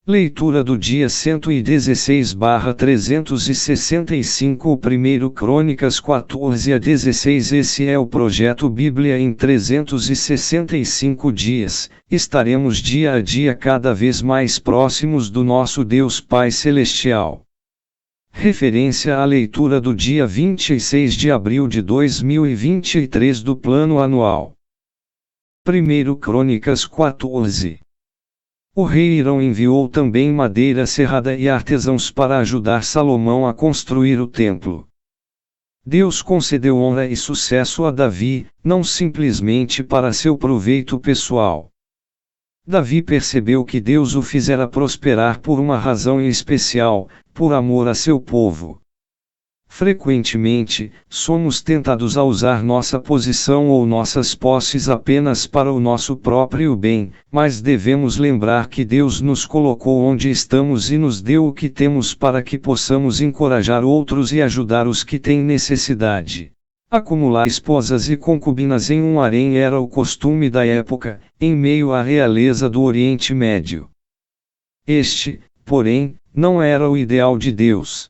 Leitura do dia 116/365. 1 Crônicas 14 a 16. Esse é o projeto Bíblia em 365 dias. Estaremos dia a dia cada vez mais próximos do nosso Deus Pai Celestial. Referência à leitura do dia 26 de abril de 2023 do Plano Anual. 1 Crônicas 14. O rei Hirão enviou também madeira serrada e artesãos para ajudar Salomão a construir o templo. Deus concedeu honra e sucesso a Davi, não simplesmente para seu proveito pessoal. Davi percebeu que Deus o fizera prosperar por uma razão especial, por amor a seu povo. Frequentemente, somos tentados a usar nossa posição ou nossas posses apenas para o nosso próprio bem, mas devemos lembrar que Deus nos colocou onde estamos e nos deu o que temos para que possamos encorajar outros e ajudar os que têm necessidade. Acumular esposas e concubinas em um harém era o costume da época, em meio à realeza do Oriente Médio. Este, porém, não era o ideal de Deus.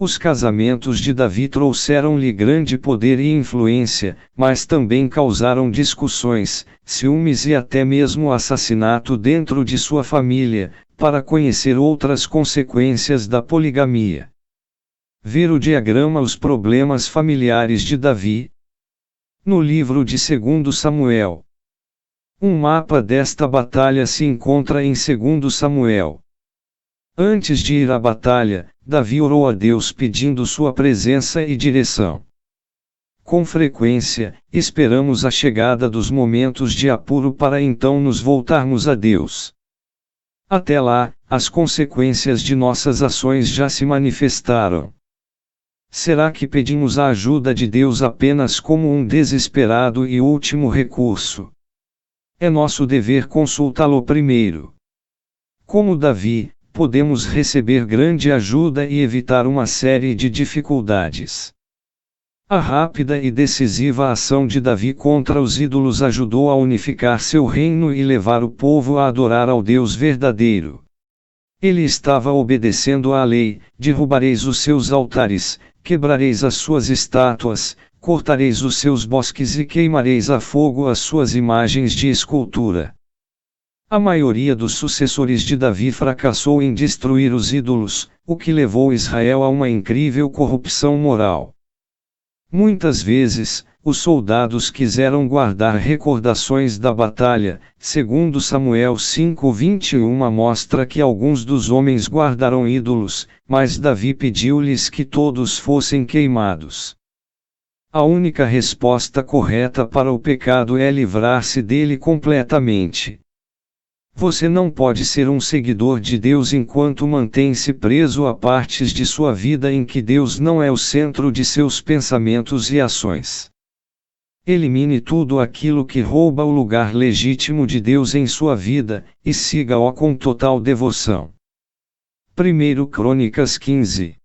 Os casamentos de Davi trouxeram-lhe grande poder e influência, mas também causaram discussões, ciúmes e até mesmo assassinato dentro de sua família, para conhecer outras consequências da poligamia. Ver o diagrama Os problemas familiares de Davi. No livro de 2 Samuel. Um mapa desta batalha se encontra em 2 Samuel. Antes de ir à batalha, Davi orou a Deus pedindo sua presença e direção. Com frequência, esperamos a chegada dos momentos de apuro para então nos voltarmos a Deus. Até lá, as consequências de nossas ações já se manifestaram. Será que pedimos a ajuda de Deus apenas como um desesperado e último recurso? É nosso dever consultá-lo primeiro. Como Davi, podemos receber grande ajuda e evitar uma série de dificuldades. A rápida e decisiva ação de Davi contra os ídolos ajudou a unificar seu reino e levar o povo a adorar ao Deus verdadeiro. Ele estava obedecendo à lei: derrubareis os seus altares, quebrareis as suas estátuas, cortareis os seus bosques e queimareis a fogo as suas imagens de escultura. A maioria dos sucessores de Davi fracassou em destruir os ídolos, o que levou Israel a uma incrível corrupção moral. Muitas vezes, os soldados quiseram guardar recordações da batalha. 2 Samuel 5:21 mostra que alguns dos homens guardaram ídolos, mas Davi pediu-lhes que todos fossem queimados. A única resposta correta para o pecado é livrar-se dele completamente. Você não pode ser um seguidor de Deus enquanto mantém-se preso a partes de sua vida em que Deus não é o centro de seus pensamentos e ações. Elimine tudo aquilo que rouba o lugar legítimo de Deus em sua vida, e siga-o com total devoção. 1 Crônicas 15.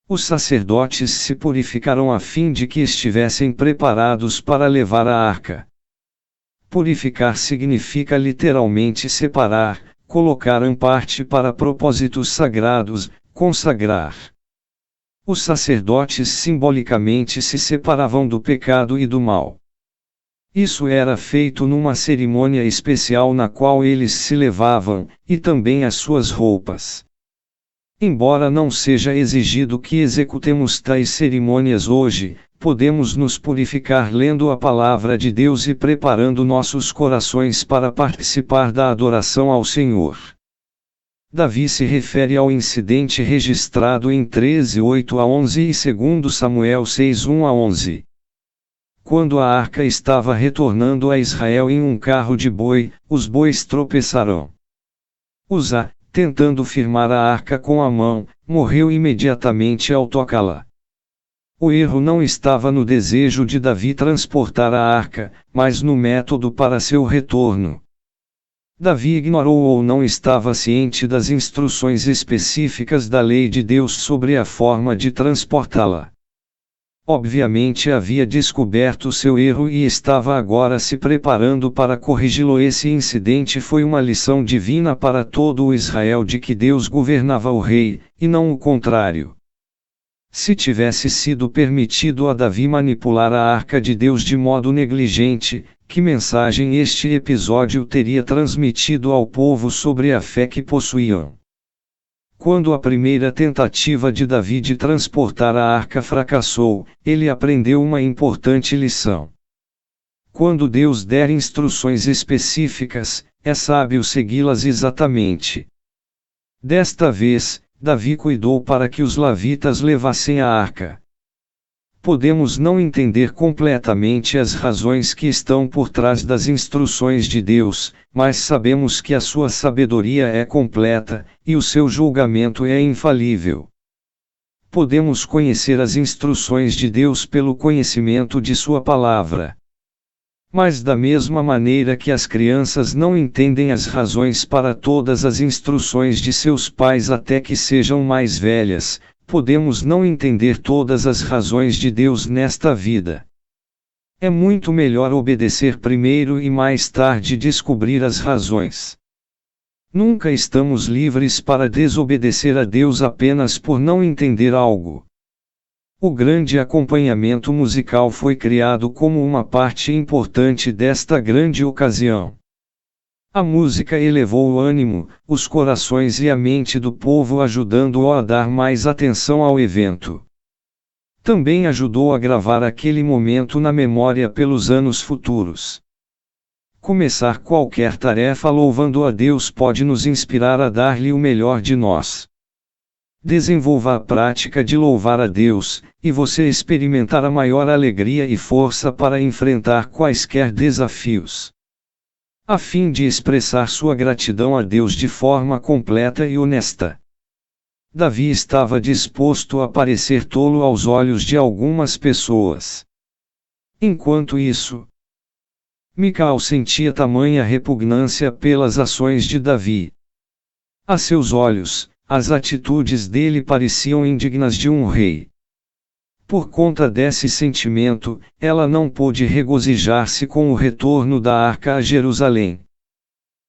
Os sacerdotes se purificaram a fim de que estivessem preparados para levar a arca. Purificar significa literalmente separar, colocar em parte para propósitos sagrados, consagrar. Os sacerdotes simbolicamente se separavam do pecado e do mal. Isso era feito numa cerimônia especial na qual eles se levavam, e também as suas roupas. Embora não seja exigido que executemos tais cerimônias hoje, podemos nos purificar lendo a palavra de Deus e preparando nossos corações para participar da adoração ao Senhor. Davi se refere ao incidente registrado em 13:8-11 e 2 Samuel 6:1-11. Quando a arca estava retornando a Israel em um carro de boi, os bois tropeçaram. Uza, tentando firmar a arca com a mão, morreu imediatamente ao tocá-la. O erro não estava no desejo de Davi transportar a arca, mas no método para seu retorno. Davi ignorou ou não estava ciente das instruções específicas da lei de Deus sobre a forma de transportá-la. obviamente havia descoberto seu erro e estava agora se preparando para corrigi-lo. Esse incidente foi uma lição divina para todo o Israel de que Deus governava o rei, e não o contrário. Se tivesse sido permitido a Davi manipular a arca de Deus de modo negligente, que mensagem este episódio teria transmitido ao povo sobre a fé que possuíam? Quando a primeira tentativa de Davi de transportar a arca fracassou, ele aprendeu uma importante lição. Quando Deus der instruções específicas, é sábio segui-las exatamente. Desta vez, Davi cuidou para que os levitas levassem a arca. Podemos não entender completamente as razões que estão por trás das instruções de Deus, mas sabemos que a sua sabedoria é completa, e o seu julgamento é infalível. Podemos conhecer as instruções de Deus pelo conhecimento de sua palavra. Mas da mesma maneira que as crianças não entendem as razões para todas as instruções de seus pais até que sejam mais velhas, podemos não entender todas as razões de Deus nesta vida. É muito melhor obedecer primeiro e mais tarde descobrir as razões. Nunca estamos livres para desobedecer a Deus apenas por não entender algo. O grande acompanhamento musical foi criado como uma parte importante desta grande ocasião. A música elevou o ânimo, os corações e a mente do povo, ajudando-o a dar mais atenção ao evento. Também ajudou a gravar aquele momento na memória pelos anos futuros. Começar qualquer tarefa louvando a Deus pode nos inspirar a dar-lhe o melhor de nós. Desenvolva a prática de louvar a Deus, e você experimentará maior alegria e força para enfrentar quaisquer desafios. A fim de expressar sua gratidão a Deus de forma completa e honesta. Davi estava disposto a parecer tolo aos olhos de algumas pessoas. Enquanto isso, Micael sentia tamanha repugnância pelas ações de Davi. A seus olhos, as atitudes dele pareciam indignas de um rei. Por conta desse sentimento, ela não pôde regozijar-se com o retorno da arca a Jerusalém.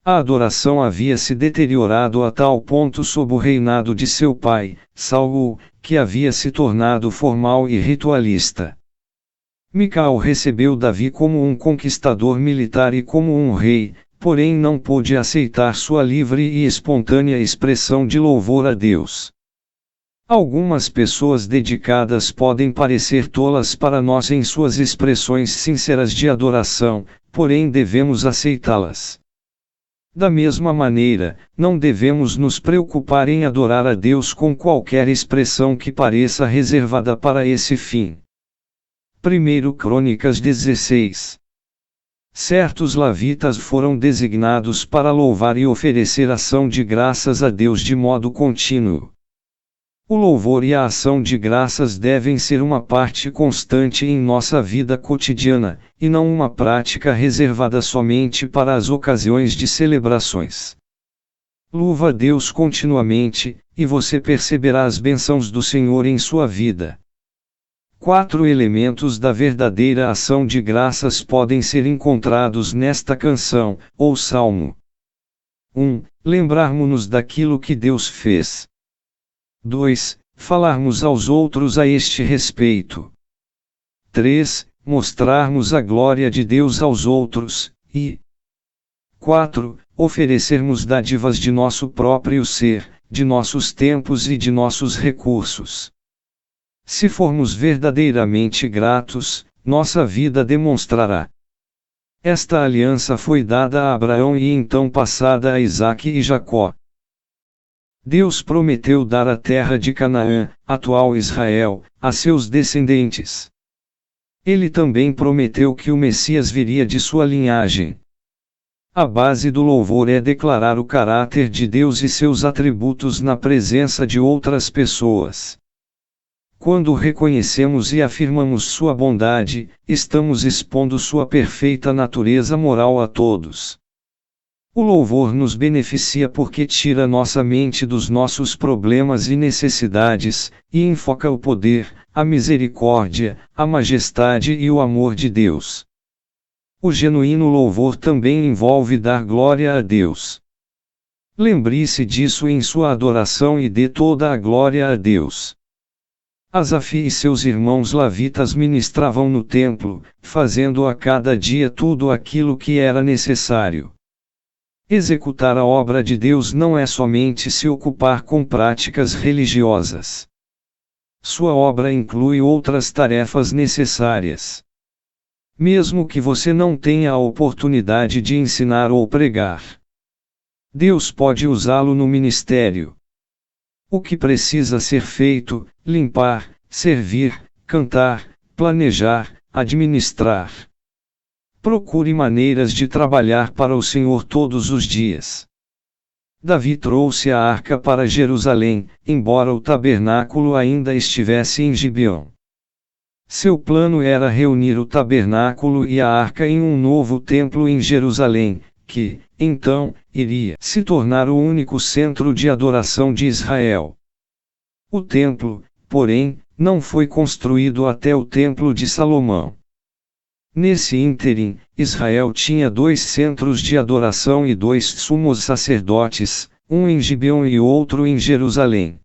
A adoração havia se deteriorado a tal ponto sob o reinado de seu pai, Saul, que havia se tornado formal e ritualista. Micael recebeu Davi como um conquistador militar e como um rei, porém não pôde aceitar sua livre e espontânea expressão de louvor a Deus. Algumas pessoas dedicadas podem parecer tolas para nós em suas expressões sinceras de adoração, porém devemos aceitá-las. Da mesma maneira, não devemos nos preocupar em adorar a Deus com qualquer expressão que pareça reservada para esse fim. 1 Crônicas 16. Certos levitas foram designados para louvar e oferecer ação de graças a Deus de modo contínuo. O louvor e a ação de graças devem ser uma parte constante em nossa vida cotidiana, e não uma prática reservada somente para as ocasiões de celebrações. Louva a Deus continuamente, e você perceberá as bênçãos do Senhor em sua vida. 4 elementos da verdadeira ação de graças podem ser encontrados nesta canção, ou salmo. 1. Lembrarmos-nos daquilo que Deus fez. 2. Falarmos aos outros a este respeito. 3. Mostrarmos a glória de Deus aos outros, e 4. Oferecermos dádivas de nosso próprio ser, de nossos tempos e de nossos recursos. Se formos verdadeiramente gratos, nossa vida demonstrará. Esta aliança foi dada a Abraão e então passada a Isaque e Jacó. Deus prometeu dar a terra de Canaã, atual Israel, a seus descendentes. Ele também prometeu que o Messias viria de sua linhagem. A base do louvor é declarar o caráter de Deus e seus atributos na presença de outras pessoas. Quando reconhecemos e afirmamos sua bondade, estamos expondo sua perfeita natureza moral a todos. O louvor nos beneficia porque tira nossa mente dos nossos problemas e necessidades, e enfoca o poder, a misericórdia, a majestade e o amor de Deus. O genuíno louvor também envolve dar glória a Deus. Lembre-se disso em sua adoração e dê toda a glória a Deus. Asaf e seus irmãos levitas ministravam no templo, fazendo a cada dia tudo aquilo que era necessário. Executar a obra de Deus não é somente se ocupar com práticas religiosas. Sua obra inclui outras tarefas necessárias. Mesmo que você não tenha a oportunidade de ensinar ou pregar, Deus pode usá-lo no ministério. O que precisa ser feito: limpar, servir, cantar, planejar, administrar. Procure maneiras de trabalhar para o Senhor todos os dias. Davi trouxe a arca para Jerusalém, embora o tabernáculo ainda estivesse em Gibeão. Seu plano era reunir o tabernáculo e a arca em um novo templo em Jerusalém, que, então, iria se tornar o único centro de adoração de Israel. O templo, porém, não foi construído até o Templo de Salomão. Nesse ínterim, Israel tinha 2 centros de adoração e 2 sumos sacerdotes, um em Gibeão e outro em Jerusalém.